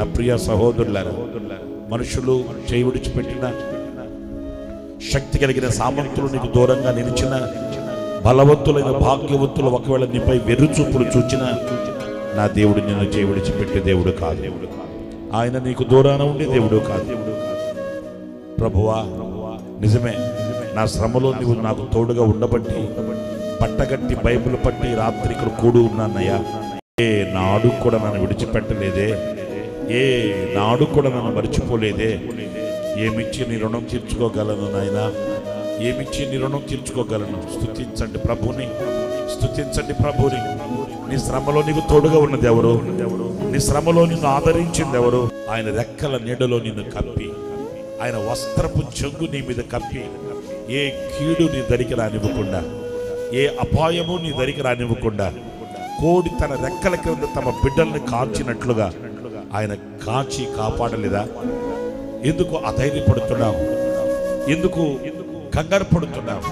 నా ప్రియ సహోదరులారా, మనుషులు చేయి విడిచిపెట్టిన, శక్తి కలిగిన సామంతులు నీకు దూరంగా నిలిచిన, బలవంతులైన భాగ్యవంతులు ఒకవేళ నీపై వెర్రుచూపులు చూచిన, నా దేవుడు నిన్ను చేయి విడిచిపెట్టే దేవుడు కాదు. ఆయన నీకు దూరాన ఉండే దేవుడు కాదు. ప్రభువా, నిజమే, నా శ్రమలో నీవు నాకు తోడుగా ఉండబట్టి పట్టగట్టి బైబిల్ పట్టి రాత్రి ఇక్కడ కూడి ఉన్నానయ్యా. ఏ నాడు కూడా నన్ను విడిచిపెట్టలేదే, ఏ నాడు కూడా నన్ను మర్చిపోలేదే. ఏమిచ్చి నీ రుణం తీర్చుకోగలను నాయనా, ఏమిచ్చి నీ రుణం తీర్చుకోగలను. స్తుతించండి ప్రభుని, స్తుతించండి ప్రభుని. నీ శ్రమలో నీకు తోడుగా ఉన్నది ఎవరు? నీ శ్రమలో నిన్ను ఆదరించింది ఎవరు? ఆయన రెక్కల నీడలో నిన్ను కప్పి, ఆయన వస్త్రపు చెంగు నీ మీద కప్పి, ఏ కీడు నీ దరికి రానివ్వకుండా, ఏ అపాయము నీ దరికి రానివ్వకుండా, కోడి తన రెక్కల కింద తమ బిడ్డల్ని కాల్చినట్లుగా ఆయన కాచి కాపాడలేదా? ఎందుకు అధైర్యపడుతున్నావు? ఎందుకు కంగారు పడుతున్నావు?